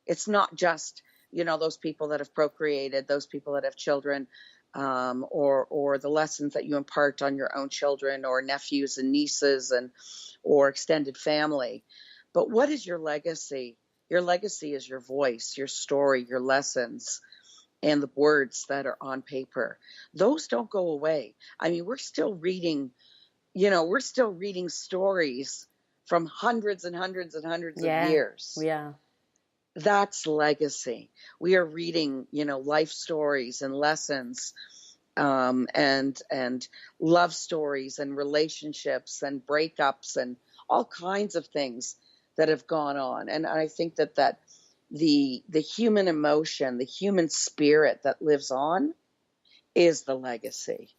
It's not just, those people that have procreated, those people that have children, or the lessons that you impart on your own children or nephews and nieces or extended family. But what is your legacy? Your legacy is your voice, your story, your lessons, and the words that are on paper. Those don't go away. I mean, we're still reading stories from hundreds and hundreds and hundreds of years. Yeah. That's legacy. We are reading, life stories and lessons, and love stories and relationships and breakups and all kinds of things that have gone on. And I think that the human emotion, the human spirit that lives on is the legacy.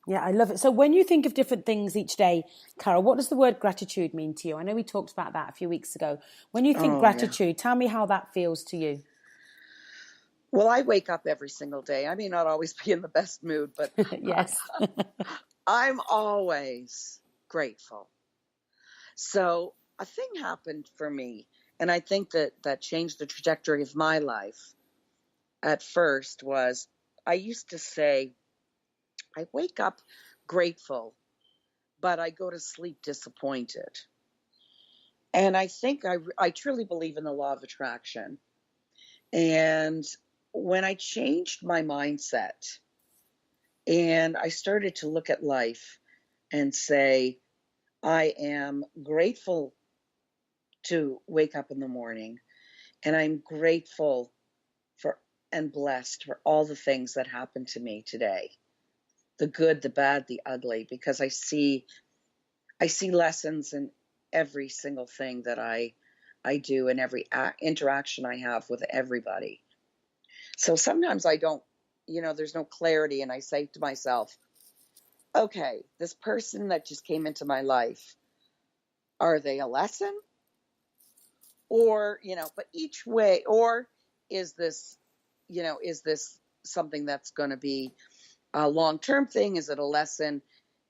Yeah, I love it. So when you think of different things each day, Carol, what does the word gratitude mean to you? I know we talked about that a few weeks ago. When you think gratitude, tell me how that feels to you. Well, I wake up every single day. I may not always be in the best mood, but yes, I'm always grateful. So a thing happened for me, and I think that changed the trajectory of my life at first was I used to say, I wake up grateful, but I go to sleep disappointed. And I think I truly believe in the law of attraction. And when I changed my mindset and I started to look at life and say, I am grateful to wake up in the morning, and I'm grateful for and blessed for all the things that happened to me today. The good, the bad, the ugly, because I see lessons in every single thing that I do and every interaction I have with everybody. So sometimes I don't, there's no clarity, and I say to myself, okay, this person that just came into my life, are they a lesson? Or, but each way, or is this something that's going to be a long-term thing? Is it a lesson?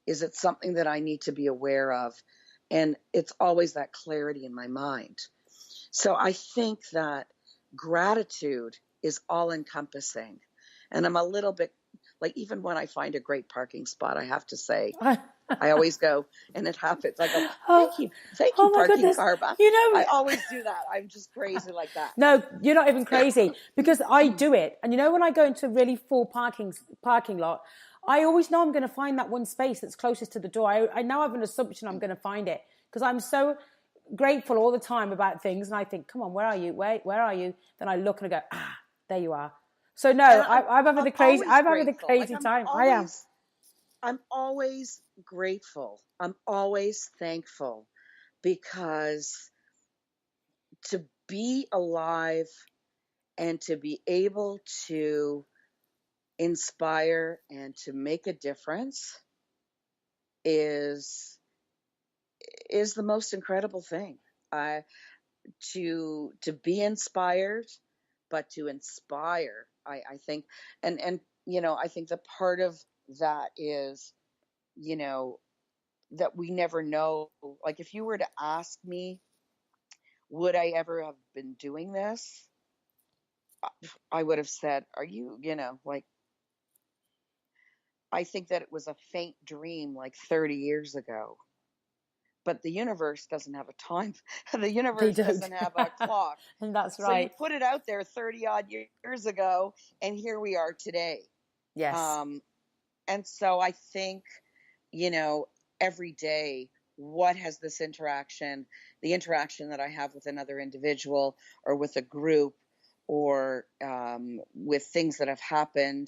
Is it something that I need to be aware of? And it's always that clarity in my mind. So I think that gratitude is all-encompassing. And I'm a little bit, like, even when I find a great parking spot, I have to say, I always go, and it happens. I go, thank you, parking goodness. car. I always do that. I'm just crazy like that. No, you're not even crazy, because I do it. And when I go into a really full parking lot, I always know I'm going to find that one space that's closest to the door. I now have an assumption I'm going to find it, because I'm so grateful all the time about things. And I think, come on, where are you? Where are you? Then I look and I go, there you are. So no, I'm having the crazy time. I'm always grateful. I'm always thankful, because to be alive and to be able to inspire and to make a difference is the most incredible thing. To be inspired, but to inspire, I think, and I think the part of that is, that we never know. Like, if you were to ask me, would I ever have been doing this? I would have said, are you, like, I think that it was a faint dream like 30 years ago. But the universe doesn't have a time. The universe doesn't have a clock. And that's right. So you put it out there 30 odd years ago, and here we are today. Yes. And so I think, every day, what has this interaction, the interaction that I have with another individual or with a group or with things that have happened,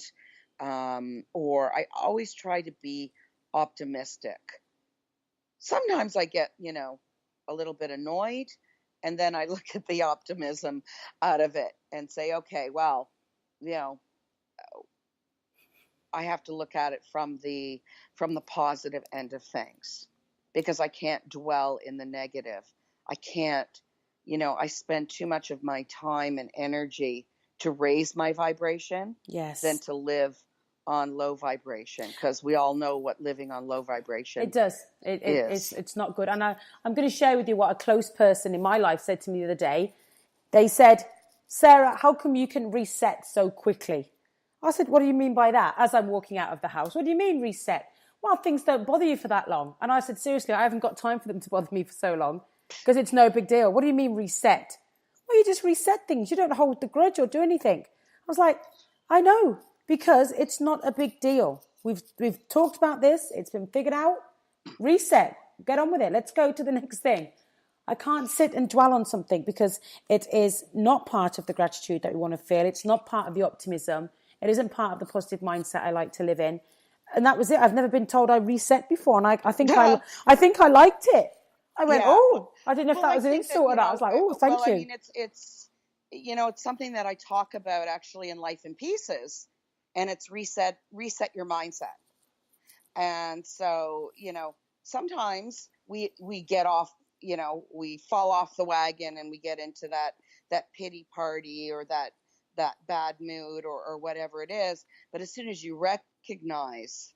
or I always try to be optimistic. Sometimes I get, a little bit annoyed, and then I look at the optimism out of it and say, okay, well, I have to look at it from the positive end of things, because I can't dwell in the negative. I can't, I spend too much of my time and energy to raise my vibration than to live on low vibration, because we all know what living on low vibration it does. It's not good. And I'm going to share with you what a close person in my life said to me the other day. They said, Sarah, how come you can reset so quickly? I said, what do you mean by that? As I'm walking out of the house, what do you mean reset? Well, things don't bother you for that long. And I said, seriously, I haven't got time for them to bother me for so long because it's no big deal. What do you mean reset? Well, you just reset things. You don't hold the grudge or do anything. I was like, I know, because it's not a big deal. We've talked about this. It's been figured out. Reset. Get on with it. Let's go to the next thing. I can't sit and dwell on something because it is not part of the gratitude that we want to feel. It's not part of the optimism. It isn't part of the positive mindset I like to live in. And that was it. I've never been told I reset before. And I think I think I liked it. I went, oh, I didn't know if that was an insult or not. I was like, oh, thank you. I mean, it's something that I talk about actually in Life in Pieces, and it's reset your mindset. And so, sometimes we get off, we fall off the wagon and we get into that pity party or that bad mood or whatever it is. But as soon as you recognize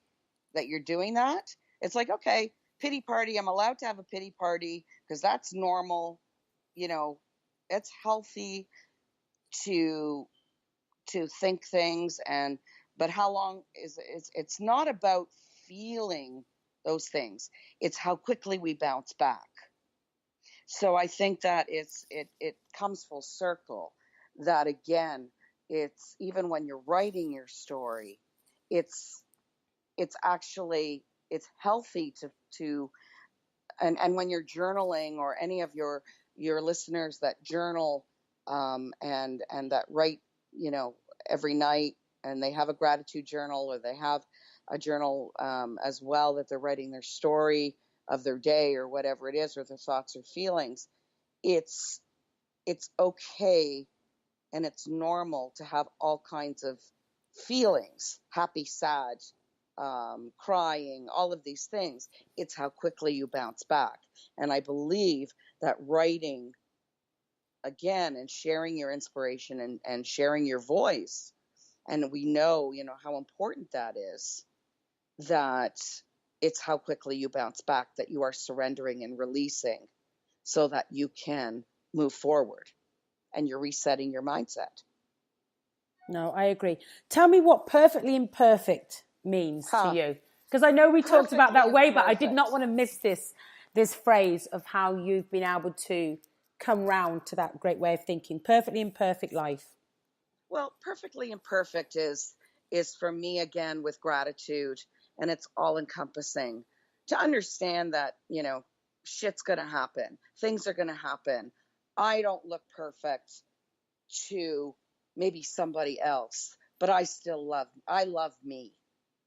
that you're doing that, it's like, okay, pity party. I'm allowed to have a pity party because that's normal. It's healthy to think things, but how long it's not about feeling those things. It's how quickly we bounce back. So I think that it comes full circle that, again, it's even when you're writing your story, it's actually, it's healthy to and when you're journaling, or any of your listeners that journal and that write, every night, and they have a gratitude journal, or they have a journal as well, that they're writing their story of their day or whatever it is, or their thoughts or feelings. It's okay, and it's normal to have all kinds of feelings: happy, sad, crying, all of these things. It's how quickly you bounce back. And I believe that writing, again, and sharing your inspiration and sharing your voice, and we know, how important that is, that it's how quickly you bounce back, that you are surrendering and releasing so that you can move forward, and you're resetting your mindset. No, I agree. Tell me what perfectly imperfect means to you. Because I know we talked about that way, but I did not want to miss this phrase of how you've been able to come round to that great way of thinking. Perfectly imperfect life. Well, perfectly imperfect is for me, again, with gratitude, and it's all encompassing to understand that, shit's going to happen. Things are going to happen. I don't look perfect to maybe somebody else, but I love me,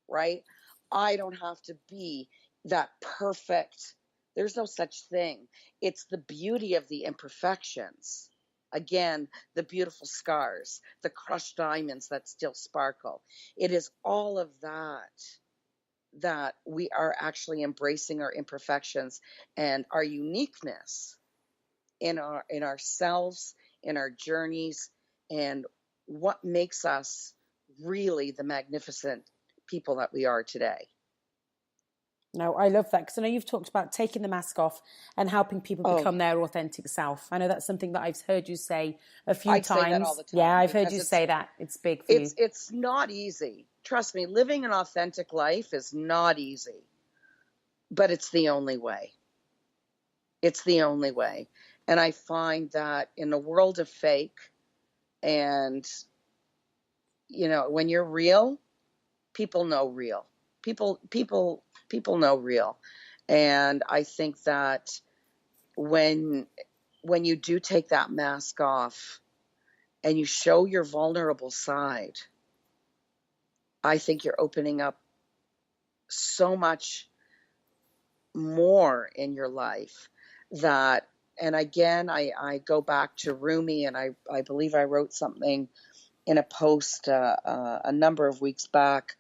right? I don't have to be that perfect. There's no such thing. It's the beauty of the imperfections. Again, the beautiful scars, the crushed diamonds that still sparkle. It is all of that we are actually embracing our imperfections and our uniqueness in ourselves, in our journeys, and what makes us really the magnificent people that we are today. No, I love that, because I know you've talked about taking the mask off and helping people become their authentic self. I know that's something that I've heard you say a few times. Say that all the time. Yeah, I've heard you say that. It's big for you. It's not easy. Trust me, living an authentic life is not easy, but it's the only way. It's the only way. And I find that in a world of fake, and, when you're real, people know real. People know real. And I think that when you do take that mask off and you show your vulnerable side, I think you're opening up so much more in your life. That, and again, I go back to Rumi, and I believe I wrote something in a post a number of weeks back,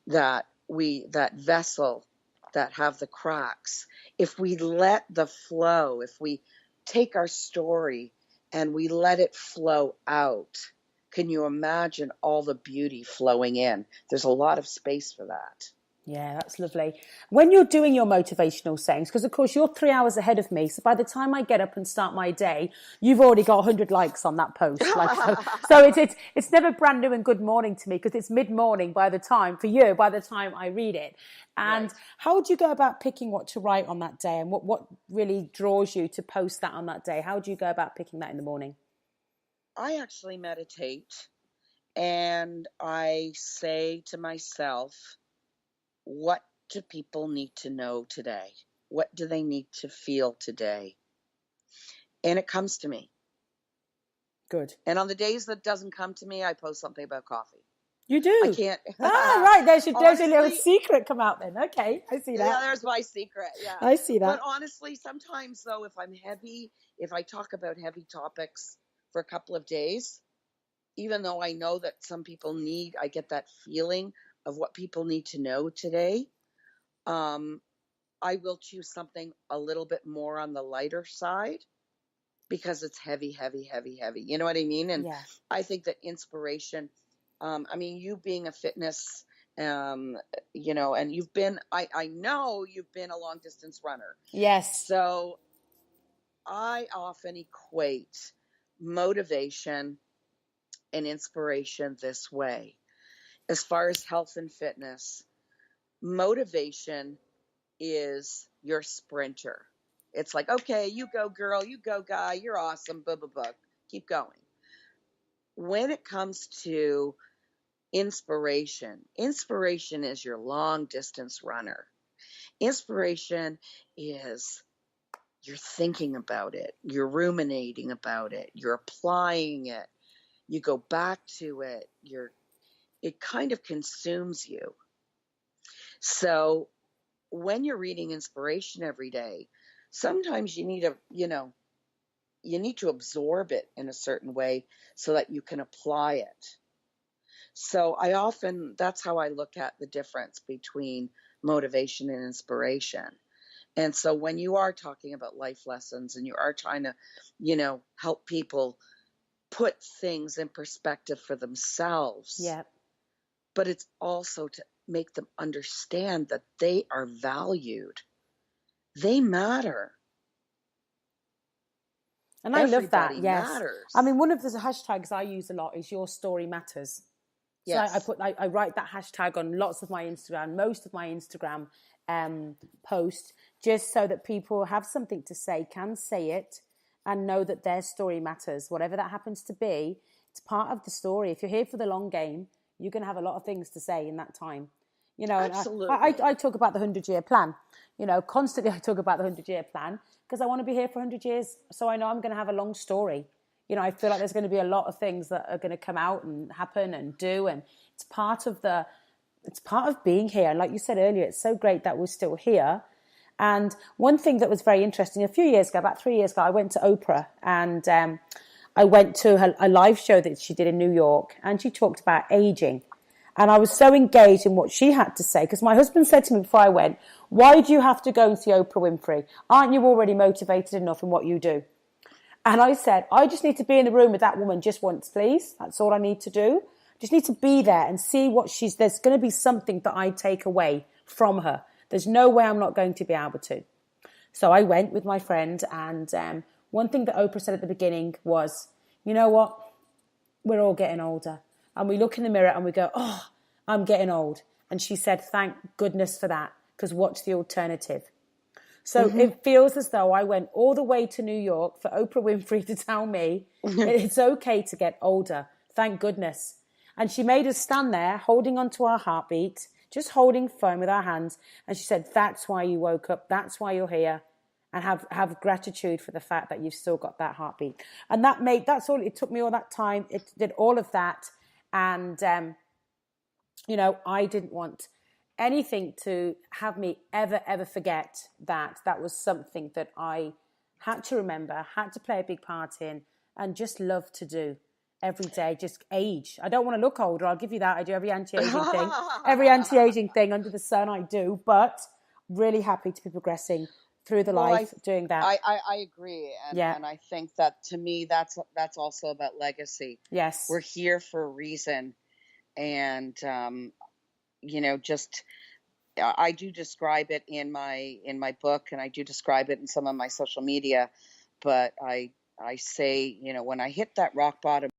that that vessel that have the cracks, if we let the flow, if we take our story and we let it flow out, can you imagine all the beauty flowing in? There's a lot of space for that. Yeah, that's lovely. When you're doing your motivational sayings, because of course you're 3 hours ahead of me, so by the time I get up and start my day, you've already got 100 likes on that post. So it's never brand new and good morning to me, because it's mid morning by the time I read it. And Right. how would you go about picking what to write on that day, and what really draws you to post that on that day? How do you go about picking that in the morning? I actually meditate, and I say to myself, what do people need to know today? What do they need to feel today? And it comes to me. Good. And on the days that doesn't come to me, I post something about coffee. You do? I can't. Right. There's a little Honestly, secret come out then. Okay. I see that. yeah, there's my secret. Yeah. I see But that. honestly, sometimes though, if I talk about heavy topics for a couple of days, even though I know that some people I get that feeling of what people need to know today. I will choose something a little bit more on the lighter side, because it's heavy, heavy, heavy, heavy. You know what I mean? And Yeah. I think that inspiration, I mean, you being a fitness, and I know you've been a long distance runner. Yes. So I often equate motivation and inspiration this way. As far as health and fitness, motivation is your sprinter. It's like, okay, you go girl, you go guy, you're awesome, blah, blah, blah. Keep going. When it comes to inspiration is your long distance runner. Inspiration is you're thinking about it, you're ruminating about it, you're applying it, you go back to it, it kind of consumes you. So when you're reading inspiration every day, sometimes you need to absorb it in a certain way so that you can apply it. So that's how I look at the difference between motivation and inspiration. And so when you are talking about life lessons and you are trying to, help people put things in perspective for themselves, Yeah. but it's also to make them understand that they are valued. They matter. And I love that. Everybody Yes. matters. I mean, one of the hashtags I use a lot is "Your Story Matters." So Yes. I write that hashtag on lots of my Instagram, most of my Instagram posts, just so that people have something to say, can say it, and know that their story matters. Whatever that happens to be, it's part of the story. If you're here for the long game, you're going to have a lot of things to say in that time. Absolutely. And I talk about the 100-year plan. Constantly I talk about the 100-year plan because I want to be here for 100 years. So I know I'm going to have a long story. I feel like there's going to be a lot of things that are going to come out and happen and do. And it's part of being here. And like you said earlier, it's so great that we're still here. And one thing that was very interesting, a few years ago, about 3 years ago, I went to Oprah, and I went to a live show that she did in New York, and she talked about aging. And I was so engaged in what she had to say, because my husband said to me before I went, "Why do you have to go and see Oprah Winfrey? Aren't you already motivated enough in what you do?" And I said, "I just need to be in the room with that woman just once, please. That's all I need to do. Just need to be there and see there's going to be something that I take away from her. There's no way I'm not going to be able to." So I went with my friend, and one thing that Oprah said at the beginning was, "You know what? We're all getting older." And we look in the mirror and we go, "Oh, I'm getting old." And she said, "Thank goodness for that, because what's the alternative?" So It feels as though I went all the way to New York for Oprah Winfrey to tell me it's okay to get older. Thank goodness. And she made us stand there holding onto our heartbeat, just holding firm with our hands. And she said, "That's why you woke up. That's why you're here. And have gratitude for the fact that you've still got that heartbeat." And that's all. It took me all that time. It did all of that. And, I didn't want anything to have me ever forget that was something that I had to remember, had to play a big part in, and just love to do every day. Just age. I don't want to look older. I'll give you that. I do every anti-aging thing under the sun. I do, but really happy to be progressing through the life doing that. I agree, and I think that to me that's also about legacy. Yes, we're here for a reason, and just I do describe it in my book, and I do describe it in some of my social media, but I say, when I hit that rock bottom